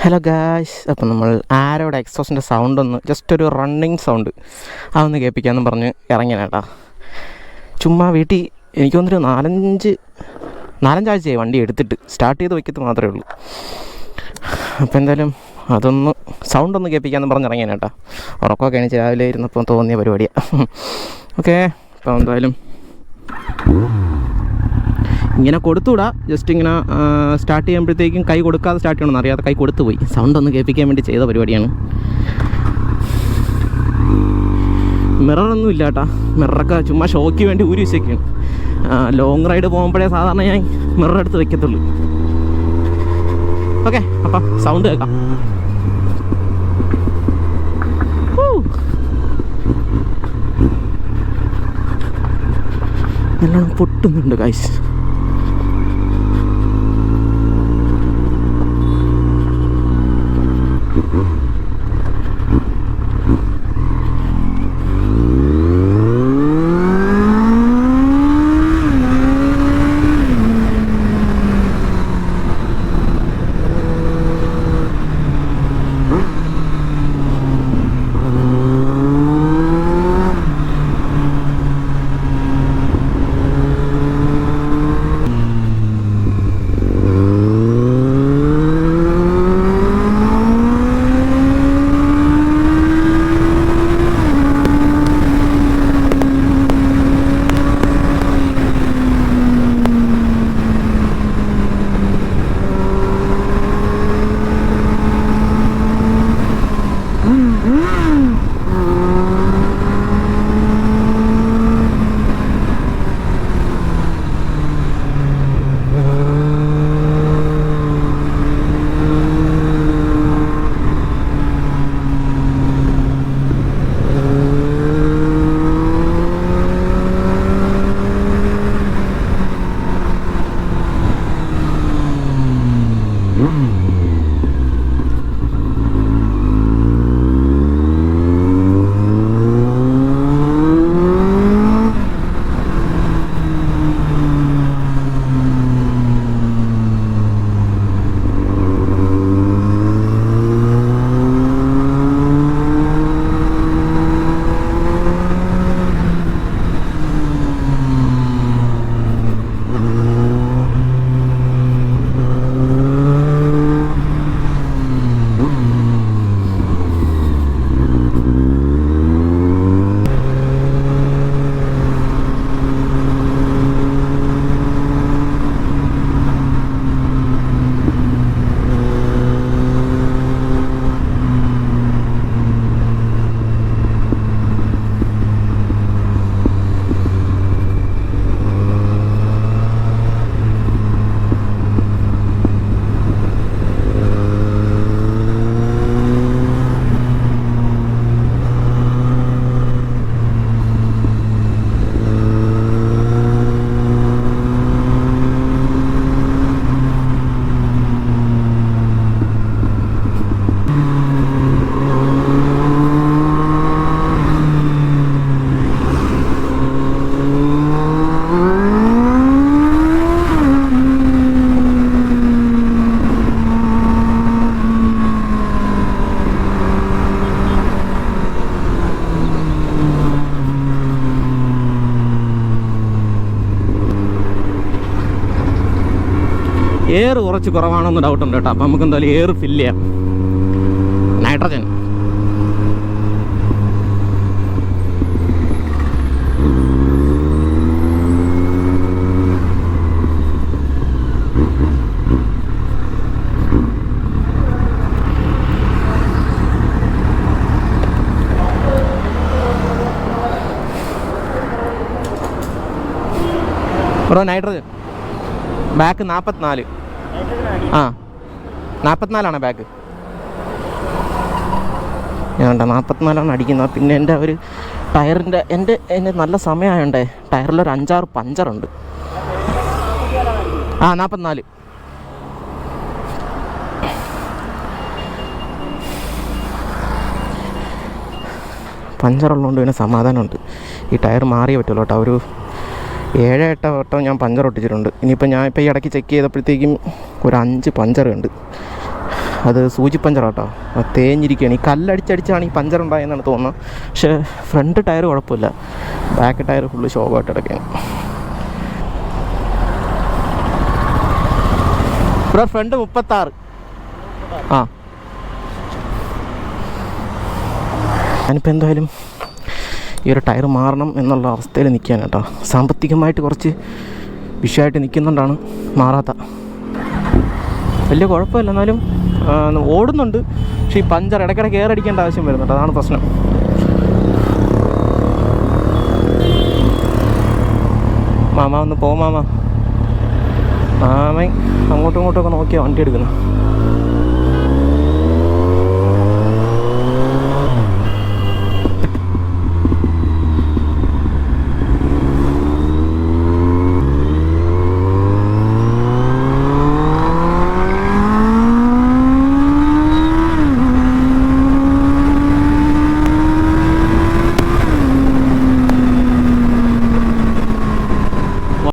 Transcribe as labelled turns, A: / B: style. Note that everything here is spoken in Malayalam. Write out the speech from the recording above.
A: ഹലോ ഗായ്സ്, അപ്പോൾ നമ്മൾ ആരോടെ എക്സോസിൻ്റെ സൗണ്ട് ഒന്ന് ജസ്റ്റ് ഒരു റണ്ണിങ് സൗണ്ട് അതൊന്ന് കേൾപ്പിക്കാമെന്ന് പറഞ്ഞ് ഇറങ്ങിയാട്ടാ. ചുമ്മാ വീട്ടിൽ എനിക്ക് വന്നൊരു നാലഞ്ചാഴ്ചയായി വണ്ടി എടുത്തിട്ട് സ്റ്റാർട്ട് ചെയ്ത് വയ്ക്കത്ത് മാത്രമേ ഉള്ളൂ. അപ്പോൾ എന്തായാലും അതൊന്ന് സൗണ്ടൊന്ന് കേൾപ്പിക്കാമെന്ന് പറഞ്ഞ് ഇറങ്ങിയാട്ടാ. ഉറക്കമൊക്കെ എണീച്ച് രാവിലെ ഇരുന്നപ്പോൾ തോന്നിയ പരിപാടിയാണ്. ഓക്കെ, അപ്പോൾ എന്തായാലും ഇങ്ങനെ കൊടുത്തുവിടാ, ജസ്റ്റ് ഇങ്ങനെ സ്റ്റാർട്ട് ചെയ്യുമ്പോഴത്തേക്കും കൈ കൊടുക്കാതെ സ്റ്റാർട്ട് ചെയ്യണമെന്ന് അറിയാതെ കൈ കൊടുത്തു പോയി. സൗണ്ട് ഒന്ന് കേൾപ്പിക്കാൻ വേണ്ടി ചെയ്ത പരിപാടിയാണ്. മിററൊന്നും ഇല്ല കേട്ടാ, മിററൊക്കെ ചുമ്മാ ഷോയ്ക്ക് വേണ്ടി ഊരി വെച്ചൊക്കെയാണ്. ലോങ് റൈഡ് പോകുമ്പോഴേ സാധാരണ ഞാൻ മിറർ എടുത്ത് വെക്കത്തുള്ളൂ. ഓക്കെ, അപ്പം സൗണ്ട് കേൾക്കാം. നല്ലോണം പൊട്ടുന്നുണ്ട് ഗൈസ്. എയർ കുറച്ച് കുറവാണെന്ന് ഡൗട്ടുണ്ട് കേട്ടോ. അപ്പം നമുക്ക് എന്തായാലും എയർ ഫില്ല് ചെയ്യാം. Nitrogen bro, nitrogen back 44. 44 back. ഞാൻ 44 അടിക്കുന്നത്. പിന്നെ എൻ്റെ ഒരു ടയറിൻ്റെ എൻ്റെ നല്ല സമയമായോണ്ടേ ടയറിലൊരു 5-6 പഞ്ചറുണ്ട്. 44. പഞ്ചറുള്ളതുകൊണ്ട് പിന്നെ സമാധാനമുണ്ട്. ഈ ടയർ മാറിയേ പറ്റുള്ളൂ കേട്ടോ. ഒരു 7-8 വട്ടം ഞാൻ പഞ്ചർ ഒട്ടിച്ചിട്ടുണ്ട്. ഇനിയിപ്പോൾ ഞാൻ ഈ ഇടയ്ക്ക് ചെക്ക് ചെയ്തപ്പോഴത്തേക്കും ഒരു 5 പഞ്ചറുണ്ട്. അത് സൂചി പഞ്ചറാട്ടോ, അത് തേഞ്ഞിരിക്കുകയാണ്. ഈ കല്ലടിച്ചടിച്ചാണ് ഈ പഞ്ചർ ഉണ്ടായെന്നാണ് തോന്നുന്നത്. പക്ഷേ ഫ്രണ്ട് ടയർ കുഴപ്പമില്ല, ബാക്ക് ടയർ ഫുള്ള് ശോഭമായിട്ട് കിടക്കുകയാണ്. ഇവിടെ ഫ്രണ്ട് 36. ആ, ഞാനിപ്പോൾ എന്തായാലും ഈ ഒരു ടയർ മാറണം എന്നുള്ള അവസ്ഥയിൽ നിൽക്കുകയാണ് കേട്ടോ. സാമ്പത്തികമായിട്ട് കുറച്ച് വിഷയമായിട്ട് നിൽക്കുന്നുണ്ടാണ് മാറാത്ത. വലിയ കുഴപ്പമില്ല, എന്നാലും ഓടുന്നുണ്ട്. പക്ഷേ ഈ പഞ്ചർ ഇടയ്ക്കിടയ്ക്ക് എയർ അടിക്കേണ്ട ആവശ്യം വരുന്നുണ്ട്, അതാണ് പ്രശ്നം. മാമ ഒന്ന് പോ മാമ. മാമൻ അങ്ങോട്ടും ഇങ്ങോട്ടുമൊക്കെ നോക്കിയാണ് വണ്ടി എടുക്കുന്നത്.